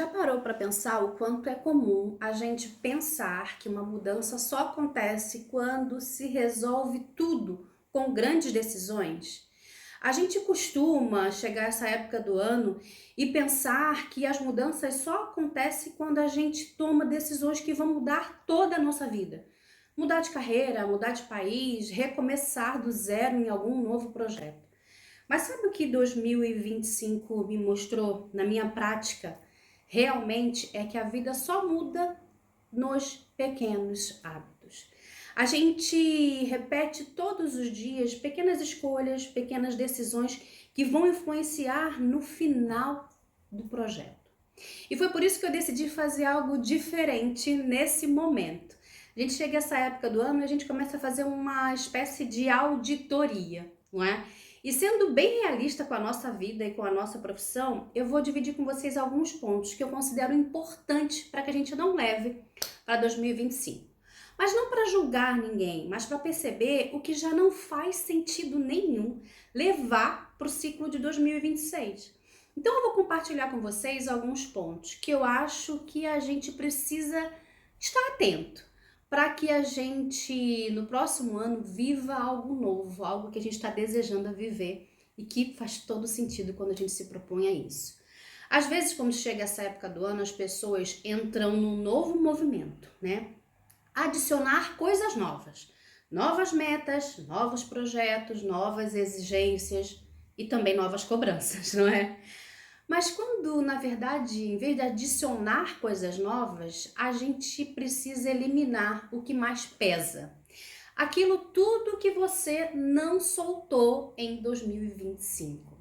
parou para pensar o quanto é comum a gente pensar que uma mudança só acontece quando se resolve tudo com grandes decisões? A gente costuma chegar a essa época do ano e pensar que as mudanças só acontecem quando a gente toma decisões que vão mudar toda a nossa vida. Mudar de carreira, mudar de país, recomeçar do zero em algum novo projeto. Mas sabe o que 2025 me mostrou na minha prática? Realmente é que a vida só muda nos pequenos hábitos. A gente repete todos os dias pequenas escolhas, pequenas decisões que vão influenciar no final do projeto. E foi por isso que eu decidi fazer algo diferente nesse momento. A gente chega a essa época do ano e a gente começa a fazer uma espécie de auditoria, não é? E sendo bem realista com a nossa vida e com a nossa profissão, eu vou dividir com vocês alguns pontos que eu considero importantes para que a gente não leve para 2025. Mas não para julgar ninguém, mas para perceber o que já não faz sentido nenhum levar para o ciclo de 2026. Então eu vou compartilhar com vocês alguns pontos que eu acho que a gente precisa estar atento para que a gente, no próximo ano, viva algo novo, algo que a gente está desejando viver e que faz todo sentido quando a gente se propõe a isso. Às vezes, quando chega essa época do ano, as pessoas entram num novo movimento, né? Adicionar coisas novas, novas metas, novos projetos, novas exigências e também novas cobranças, não é? Mas quando, na verdade, em vez de adicionar coisas novas, a gente precisa eliminar o que mais pesa. Aquilo tudo que você não soltou em 2025.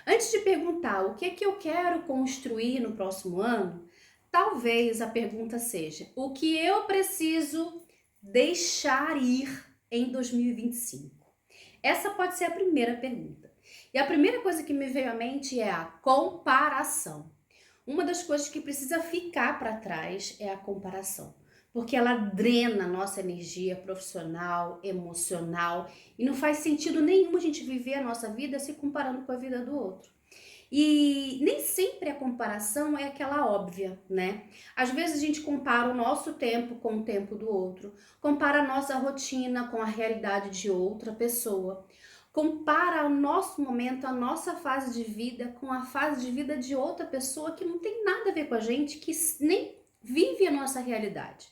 Antes de perguntar o que é que eu quero construir no próximo ano, talvez a pergunta seja: o que eu preciso deixar ir em 2025? Essa pode ser a primeira pergunta. E a primeira coisa que me veio à mente é a comparação. Uma das coisas que precisa ficar para trás é a comparação, porque ela drena a nossa energia profissional, emocional, e não faz sentido nenhum a gente viver a nossa vida se comparando com a vida do outro. E nem sempre a comparação é aquela óbvia, né? Às vezes a gente compara o nosso tempo com o tempo do outro, compara a nossa rotina com a realidade de outra pessoa, compara o nosso momento, a nossa fase de vida com a fase de vida de outra pessoa que não tem nada a ver com a gente, que nem vive a nossa realidade.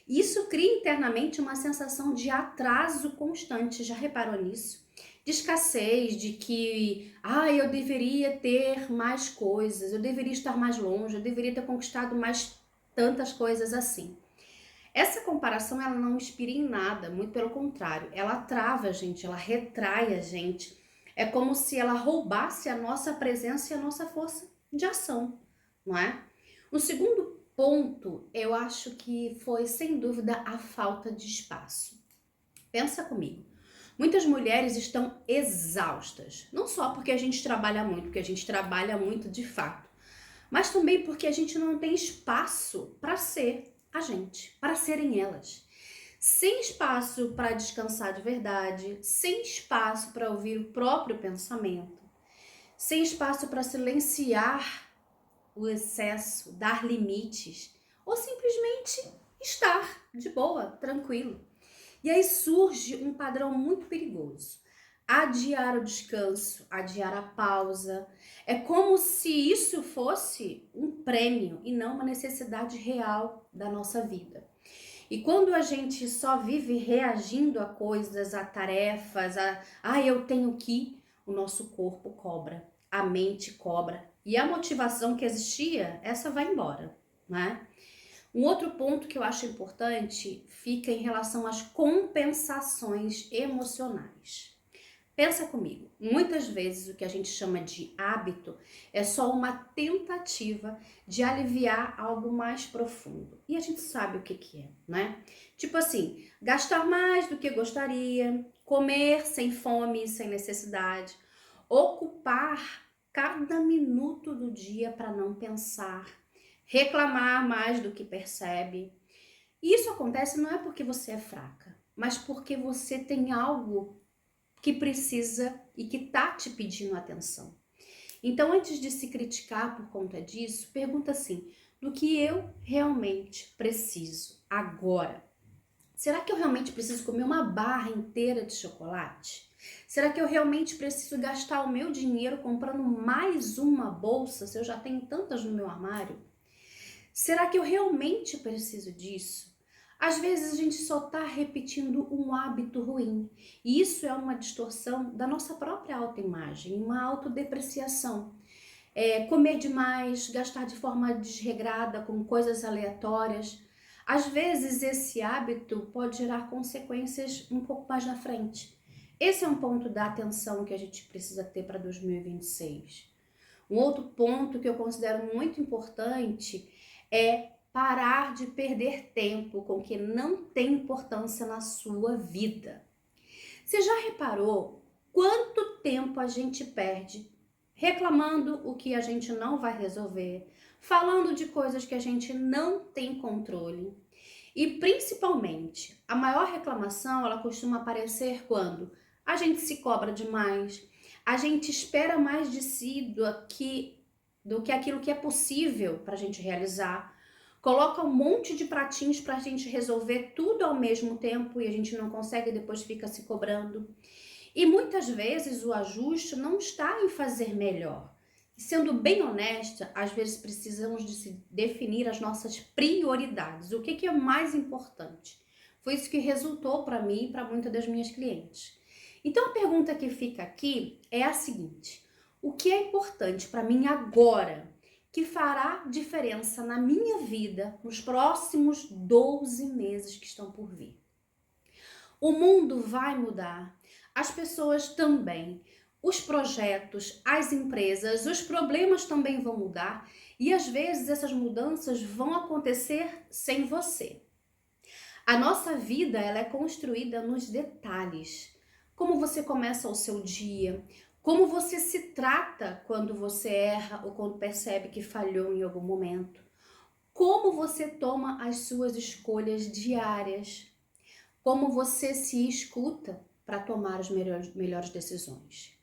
Isso cria internamente uma sensação de atraso constante, já reparou nisso? De escassez, de que eu deveria ter mais coisas, eu deveria estar mais longe, eu deveria ter conquistado mais tantas coisas assim. Essa comparação ela não inspira em nada, muito pelo contrário, ela trava a gente, ela retrai a gente. É como se ela roubasse a nossa presença e a nossa força de ação, não é? O segundo ponto, eu acho que foi sem dúvida a falta de espaço. Pensa comigo. Muitas mulheres estão exaustas, não só porque a gente trabalha muito, porque a gente trabalha muito de fato, mas também porque a gente não tem espaço para ser a gente, para serem elas. Sem espaço para descansar de verdade, sem espaço para ouvir o próprio pensamento, sem espaço para silenciar o excesso, dar limites, ou simplesmente estar de boa, tranquilo. E aí surge um padrão muito perigoso. Adiar o descanso, adiar a pausa. É como se isso fosse um prêmio e não uma necessidade real da nossa vida. E quando a gente só vive reagindo a coisas, a tarefas, eu tenho que, o nosso corpo cobra, a mente cobra. E a motivação que existia, essa vai embora, né? Um outro ponto que eu acho importante fica em relação às compensações emocionais. Pensa comigo, muitas vezes o que a gente chama de hábito é só uma tentativa de aliviar algo mais profundo. E a gente sabe o que é, né? Tipo assim, gastar mais do que gostaria, comer sem fome, sem necessidade, ocupar cada minuto do dia para não pensar, reclamar mais do que percebe. E isso acontece não é porque você é fraca, mas porque você tem algo que precisa e que tá te pedindo atenção. Então, antes de se criticar por conta disso, pergunta assim: do que eu realmente preciso agora? Será que eu realmente preciso comer uma barra inteira de chocolate? Será que eu realmente preciso gastar o meu dinheiro comprando mais uma bolsa se eu já tenho tantas no meu armário? Será que eu realmente preciso disso? Às vezes a gente só está repetindo um hábito ruim, e isso é uma distorção da nossa própria autoimagem, uma autodepreciação. Comer demais, gastar de forma desregrada com coisas aleatórias. Às vezes esse hábito pode gerar consequências um pouco mais na frente. Esse é um ponto da atenção que a gente precisa ter para 2026. Um outro ponto que eu considero muito importante é parar de perder tempo com o que não tem importância na sua vida. Você já reparou quanto tempo a gente perde reclamando o que a gente não vai resolver, falando de coisas que a gente não tem controle? E principalmente, a maior reclamação, ela costuma aparecer quando a gente se cobra demais, a gente espera mais de si do que aquilo que é possível para a gente realizar, coloca um monte de pratinhos para a gente resolver tudo ao mesmo tempo e a gente não consegue e depois fica se cobrando. E muitas vezes o ajuste não está em fazer melhor. E sendo bem honesta, às vezes precisamos de se definir as nossas prioridades. O que é mais importante? Foi isso que resultou para mim e para muitas das minhas clientes. Então a pergunta que fica aqui é a seguinte: o que é importante para mim agora que fará diferença na minha vida nos próximos 12 meses que estão por vir? O mundo vai mudar, as pessoas também, os projetos, as empresas, os problemas também vão mudar e às vezes essas mudanças vão acontecer sem você. A nossa vida, ela é construída nos detalhes. Como você começa o seu dia, como você se trata quando você erra ou quando percebe que falhou em algum momento, como você toma as suas escolhas diárias, como você se escuta para tomar as melhores decisões.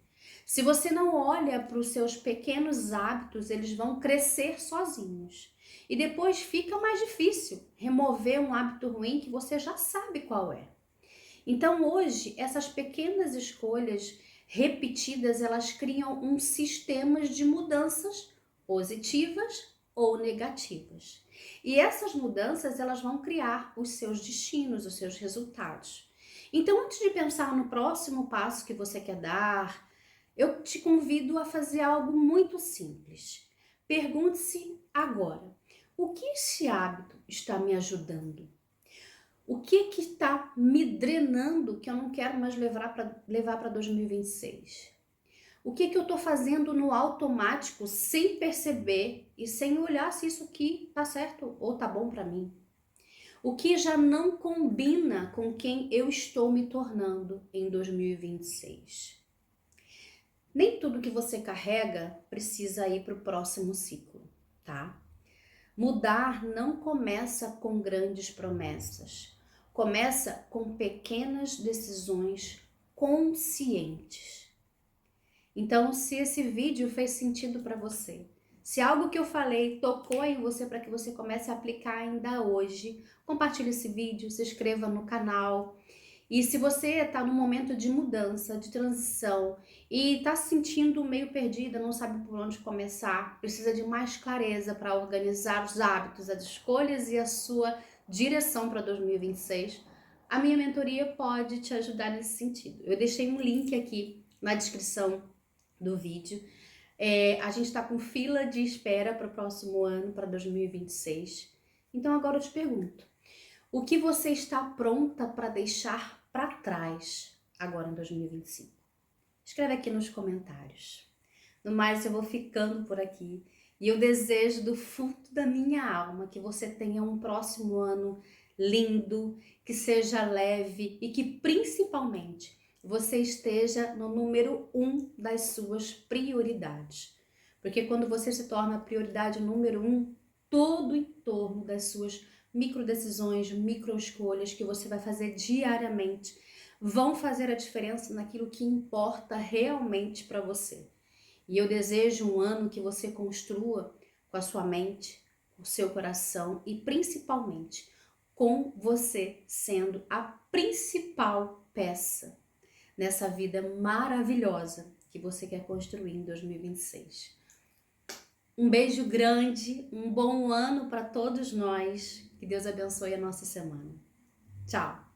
Se você não olha para os seus pequenos hábitos, eles vão crescer sozinhos. E depois fica mais difícil remover um hábito ruim que você já sabe qual é. Então hoje, essas pequenas escolhas repetidas, elas criam um sistema de mudanças positivas ou negativas. E essas mudanças, elas vão criar os seus destinos, os seus resultados. Então, antes de pensar no próximo passo que você quer dar, eu te convido a fazer algo muito simples. Pergunte-se agora: o que esse hábito está me ajudando? O que está me drenando que eu não quero mais levar para 2026? O que eu estou fazendo no automático sem perceber e sem olhar se isso aqui está certo ou está bom para mim? O que já não combina com quem eu estou me tornando em 2026? Nem tudo que você carrega precisa ir para o próximo ciclo, tá? Mudar não começa com grandes promessas. Começa com pequenas decisões conscientes. Então, se esse vídeo fez sentido para você, se algo que eu falei tocou em você para que você comece a aplicar ainda hoje, compartilhe esse vídeo, se inscreva no canal. E se você está num momento de mudança, de transição e está se sentindo meio perdida, não sabe por onde começar, precisa de mais clareza para organizar os hábitos, as escolhas e a sua direção para 2026, a minha mentoria pode te ajudar nesse sentido. Eu deixei um link aqui na descrição do vídeo. A gente está com fila de espera para o próximo ano, para 2026. Então agora eu te pergunto: o que você está pronta para deixar para trás agora em 2025? Escreve aqui nos comentários. No mais, eu vou ficando por aqui e eu desejo do fundo da minha alma que você tenha um próximo ano lindo, que seja leve e que principalmente você esteja no número 1 das suas prioridades. Porque quando você se torna a prioridade número 1, todo em torno das suas micro decisões, micro escolhas que você vai fazer diariamente vão fazer a diferença naquilo que importa realmente para você. E eu desejo um ano que você construa com a sua mente, com o seu coração e principalmente com você sendo a principal peça nessa vida maravilhosa que você quer construir em 2026. Um beijo grande, um bom ano para todos nós. Que Deus abençoe a nossa semana. Tchau!